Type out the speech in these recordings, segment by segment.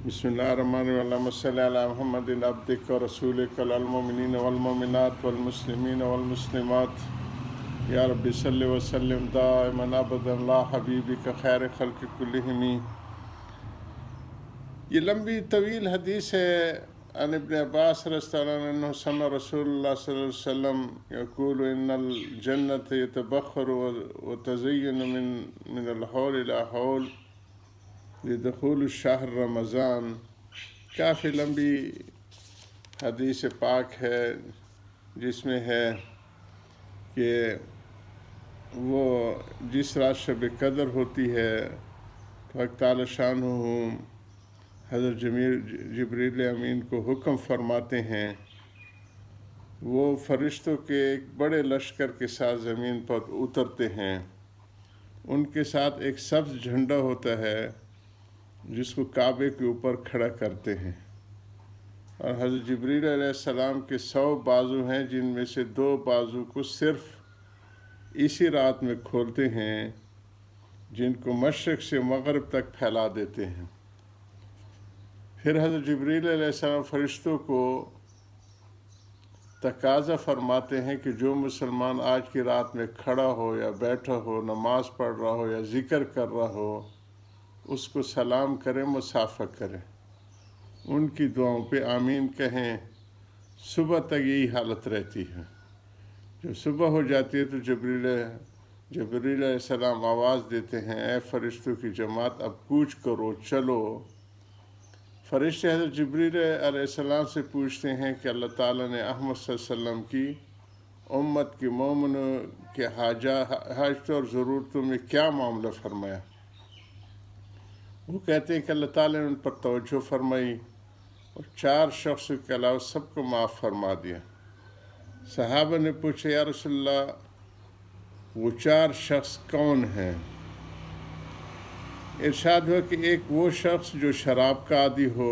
बिस्मिल्लाहिर्रहमानिर्रहीम सल्ली अला मुहम्मदिन अब्दिक व रसूलिक अल मुमिनीन वल मुमिनात वल मुस्लिमीन वल मुस्लिमात या रब्बि सल्लि व सल्लिम दाइमन अबदन ला हबीबिक खैर खल्क़ि कुल्लिहिम। ये लंबी तवील हदीस है। अन इब्न अब्बास रज़ियल्लाहु अन्हु समा रसूलुल्लाह सल्लल्लाहु अलैहि वसल्लम यक़ूलु इन्नल जन्नत यतबख्खरु व तज़य्यनु मिनल हौल इला हौल लिदख़ूल शहर रमज़ान। काफ़ी लंबी हदीस पाक है जिसमें है कि वो जिस रात शब कदर होती है तो हक़ तआला शानुहु हज़रत जिब्रील अमीन को हुक्म फरमाते हैं, वो फ़रिश्तों के एक बड़े लश्कर के साथ ज़मीन पर उतरते हैं। उनके साथ एक सब्ज़ झंडा होता है जिसको काबे के ऊपर खड़ा करते हैं, और हज़रत जिब्रील अलैहिस्सलाम के 100 बाजू हैं जिनमें से 2 बाजू को सिर्फ़ इसी रात में खोलते हैं, जिनको मशरिक़ से मग़रिब तक फैला देते हैं। फिर हज़रत जिब्रील अलैहिस्सलाम फ़रिश्तों को तकाज़ा फरमाते हैं कि जो मुसलमान आज की रात में खड़ा हो या बैठा हो, नमाज़ पढ़ रहा हो या ज़िक्र कर रहा हो, उसको सलाम करें, मुसाफ़ा करें, उनकी दुआओं पे आमीन कहें। सुबह तक यही हालत रहती है। जब सुबह हो जाती है तो जिब्रील अलैहिस्सलाम आवाज़ देते हैं, ऐ फ़रिश्तों की जमात अब कूच करो, चलो। फ़रिश्ते हज़रत जिब्रील अलैहिस्सलाम से पूछते हैं कि अल्लाह ताला ने अहमद सल्लल्लाहु अलैहि वसल्लम की उम्मत के मोमिनों के हाजत और ज़रूरतों में क्या मामला फरमाया। वो कहते हैं कि अल्लाह ताला ने उन पर तवज्जो फरमाई और 4 शख्सों के अलावा सबको माफ़ फरमा दिया। सहाबा ने पूछा, या रसूलल्लाह वो 4 शख्स कौन हैं? इरशाद हुआ कि एक वो शख्स जो शराब का आदी हो,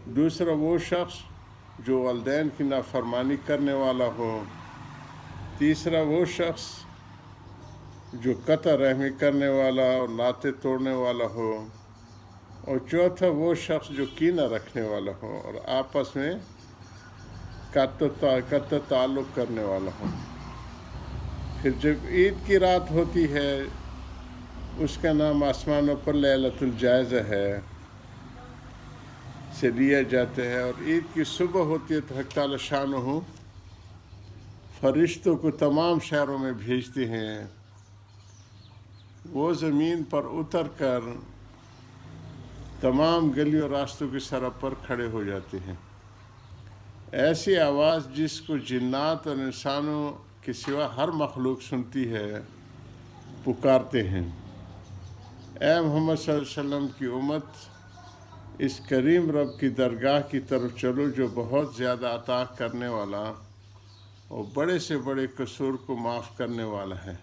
दूसरा वो शख्स जो वालिदैन की नाफरमानी करने वाला हो, तीसरा वो शख्स जो कतअ रहमी करने वाला और नाते तोड़ने वाला हो, और चौथा वो शख्स जो कीना रखने वाला हो और आपस में कतअ ताल्लुक़ करने वाला हो। फिर जब ईद की रात होती है, उसका नाम आसमानों पर लैलतुल जायज़ा है से लिया जाता है, और ईद की सुबह होती है तो हक़ तआला शानुहु फ़रिश्तों को तमाम शहरों में भेजते हैं। वो ज़मीन पर उतर कर तमाम गलियों रास्तों के सरब पर खड़े हो जाते हैं। ऐसी आवाज़ जिसको जिन्नात और इंसानों के सिवा हर मखलूक सुनती है, पुकारते हैं, ऐ मोहम्मद सल्लल्लाहु अलैहि वसल्लम की उम्मत, इस करीम रब की दरगाह की तरफ चलो जो बहुत ज़्यादा अता करने वाला और बड़े से बड़े कसूर को माफ़ करने वाला है।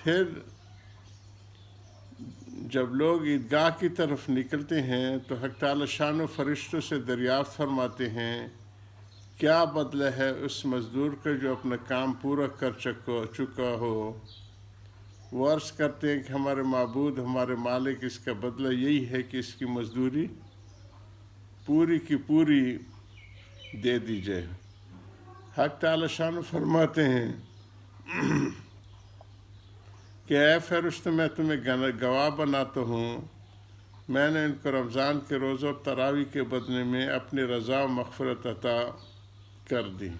फिर जब लोग ईदगाह की तरफ निकलते हैं तो हक़ तआला शान फ़रिश्तों से दरियाफ़्त फरमाते हैं, क्या बदला है उस मज़दूर का जो अपना काम पूरा कर चुका हो। वो अर्ज़ करते हैं कि हमारे माबूद, हमारे मालिक, इसका बदला यही है कि इसकी मज़दूरी पूरी की पूरी दे दी जाए। हक़ तआला शान फरमाते हैं कि ऐ फ़रिश्तों, मैं तुम्हें गवाह बनाता हूँ, मैंने इनको रमज़ान के रोज़ और तरावी के बदले में अपनी रज़ा व मग़फ़िरत अता कर दी।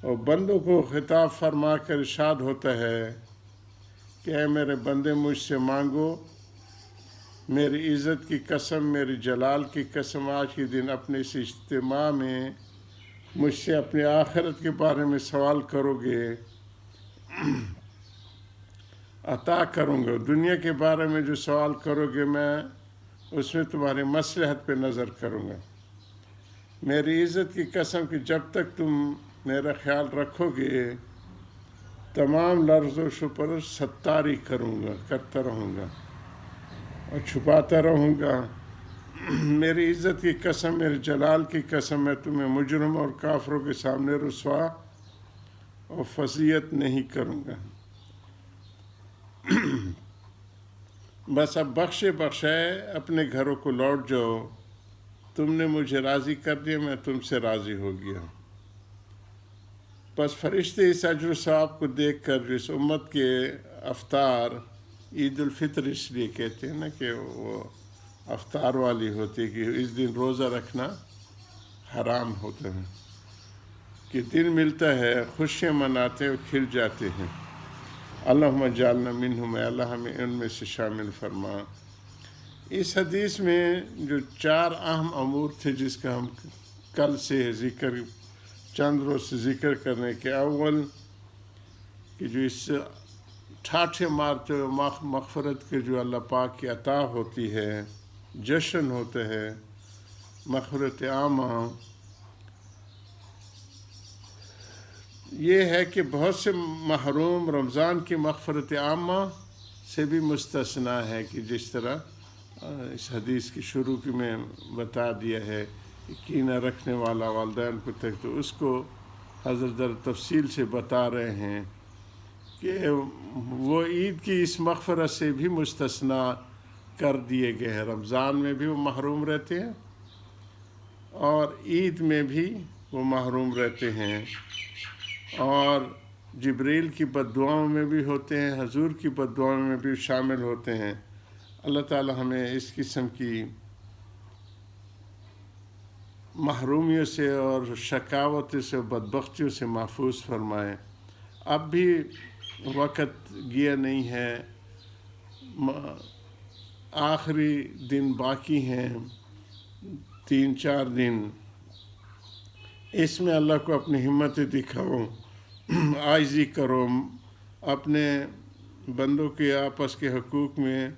और बंदों को खिताब फरमा कर इरशाद होता है कि ऐ मेरे बंदे, मुझसे मांगो, मेरी इज़्ज़त की कसम, मेरी जलाल की कसम, आज के दिन अपने इस इज्तिमा में मुझसे अपनी आखिरत के बारे में सवाल करोगे, अता करूँगा। दुनिया के बारे में जो सवाल करोगे, मैं उसमें तुम्हारी मसलहत पे नज़र करूँगा। मेरी इज़्ज़त की कसम कि जब तक तुम मेरा ख्याल रखोगे, तमाम लफ्ज़ व शुपर सत्तारी करता रहूँगा और छुपाता रहूँगा। मेरी इज़्ज़त की कसम, मेरे जलाल की कसम, मैं तुम्हें मुजरम और काफरों के सामने रुसवा और फजीयत नहीं करूँगा। بس اب بخشے اپنے گھروں کو لوٹ جاؤ، تم نے مجھے راضی کر دیا، میں تم سے راضی ہو گیا ہوں۔ بس فرشتے اس اجر و ثواب کو دیکھ کر جو اس امت کے افطار عید الفطر اس لیے کہتے ہیں نا کہ وہ افطار والی ہوتی ہے کہ اس دن روزہ رکھنا حرام ہوتا ہے، کہ دن ملتا ہے، خوشیاں مناتے ہیں اور کھل جاتے ہیں۔ اللہم اجعلنا منہم، اے اللہ ہمیں ان میں سے شامل فرما۔ اس حدیث میں جو 4 اہم امور تھے جس کا ہم کل سے ذکر، چند روز سے ذکر کرنے کے، اول کہ جو اس ٹھاٹھے مارتے ہوئے مغفرت کے جو اللہ پاک کی عطا ہوتی ہے، جشن ہوتا ہے مغفرت عامہ، یہ ہے کہ بہت سے محروم رمضان کی مغفرت عامہ سے بھی مستثنا ہے، کہ جس طرح اس حدیث کی شروع کی میں بتا دیا ہے کہ کینہ رکھنے والا والدین کو تک، تو اس کو حضرت در تفصیل سے بتا رہے ہیں کہ وہ عید کی اس مغفرت سے بھی مستثنا کر دیے گئے ہیں۔ رمضان میں بھی وہ محروم رہتے ہیں اور عید میں بھی وہ محروم رہتے ہیں، اور جبریل کی بددعاؤں میں بھی ہوتے ہیں، حضور کی بددعاؤں میں بھی شامل ہوتے ہیں۔ اللہ تعالی ہمیں اس قسم کی محرومیوں سے اور شقاوتوں سے، بدبختیوں سے محفوظ فرمائے۔ اب بھی وقت گیا نہیں ہے، آخری دن باقی ہیں، 3-4 دن، اس میں اللہ کو اپنی ہمت دکھاؤ، عاجزی کرو، اپنے بندوں کے آپس کے حقوق میں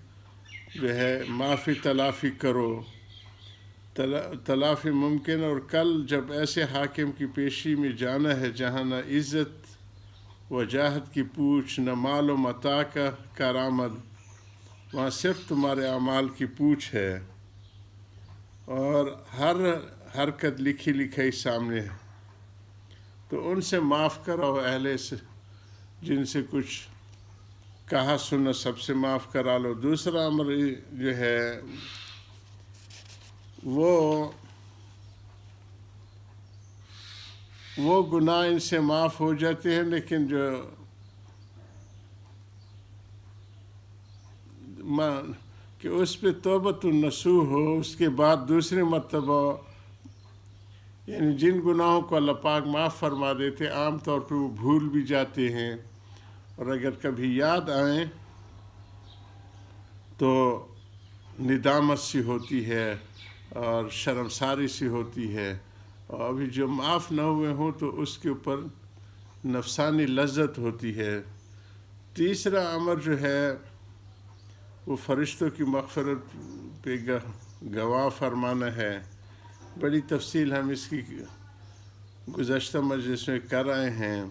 جو ہے معافی تلافی کرو، تلافی ممکن، اور کل جب ایسے حاکم کی پیشی میں جانا ہے جہاں نہ عزت وجاہت کی پوچھ، نہ مال و متاع کا کارآمد، وہاں صرف تمہارے اعمال کی پوچھ ہے، اور ہر حرکت لکھی لکھائی سامنے ہے، تو ان سے معاف کرو، اہل سے جن سے کچھ کہا سنا سب سے معاف کرا لو۔ دوسرا امر جو ہے وہ گناہ ان سے معاف ہو جاتے ہیں، لیکن جو کہ اس پہ توبۃ النصوح ہو، اس کے بعد دوسری مرتبہ، یعنی جن گناہوں کو اللہ پاک معاف فرما دیتے عام طور پہ وہ بھول بھی جاتے ہیں، اور اگر کبھی یاد آئیں تو ندامت سی ہوتی ہے اور شرمساری سی ہوتی ہے، اور ابھی جو معاف نہ ہوئے ہوں تو اس کے اوپر نفسانی لذت ہوتی ہے۔ تیسرا امر جو ہے وہ فرشتوں کی مغفرت پہ گواہ فرمانا ہے، بڑی تفصیل ہم اس کی گزشتہ مجلس میں کر رہے ہیں۔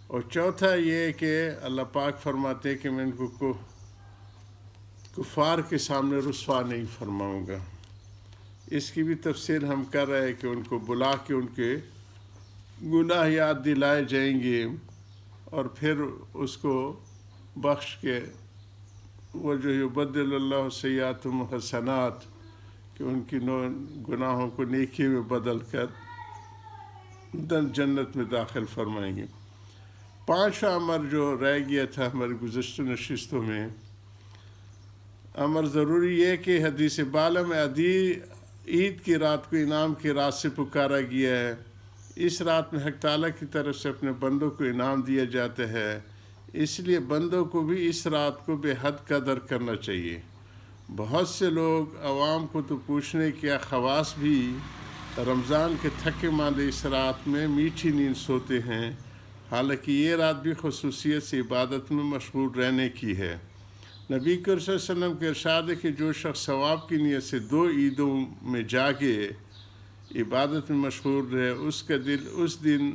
اور چوتھا یہ کہ اللہ پاک فرماتے ہیں کہ میں ان کو کفار کے سامنے رسوا نہیں فرماؤں گا، اس کی بھی تفصیل ہم کر رہے ہیں کہ ان کو بلا کے ان کے گناہ یاد دلائے جائیں گے، اور پھر اس کو بخش کے وہ جو یبدل اللہ سیئاتہم حسنات، کہ ان کی گناہوں کو نیکی میں بدل کر جنت میں داخل فرمائیں گے۔ 5واں امر جو رہ گیا تھا ہماری گزشتہ نشستوں میں، امر ضروری یہ کہ حدیث بالا میں عید کی رات کو انعام کی رات سے پکارا گیا ہے۔ اس رات میں حق تعالیٰ کی طرف سے اپنے بندوں کو انعام دیا جاتا ہے، اس لیے بندوں کو بھی اس رات کو بے حد قدر کرنا چاہیے۔ بہت سے لوگ عوام کو تو پوچھنے کیا خواص بھی رمضان کے تھکے ماندے اس رات میں میٹھی نیند سوتے ہیں، حالانکہ یہ رات بھی خصوصیت سے عبادت میں مشغول رہنے کی ہے۔ نبی کریم صلی اللہ علیہ وسلم کے ارشاد ہے کہ جو شخص ثواب کی نیت سے 2 عیدوں میں جاگے، عبادت میں مشغول رہے، اس کا دل اس دن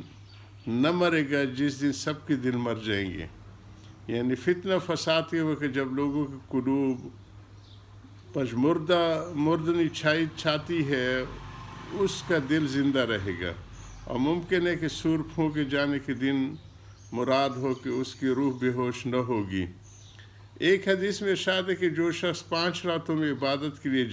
نہ مرے گا جس دن سب کے دل مر جائیں گے، یعنی فتنہ فساد کے وقت جب لوگوں کے قلوب مردنی چھاتی ہے، اس کا دل زندہ رہے گا، اور ممکن ہے کہ سور پھونکے جانے کے دن مراد ہو کہ اس کی روح بے ہوش نہ ہوگی۔ ایک حدیث میں ارشاد ہے کہ جو شخص 5 راتوں میں عبادت کے لیے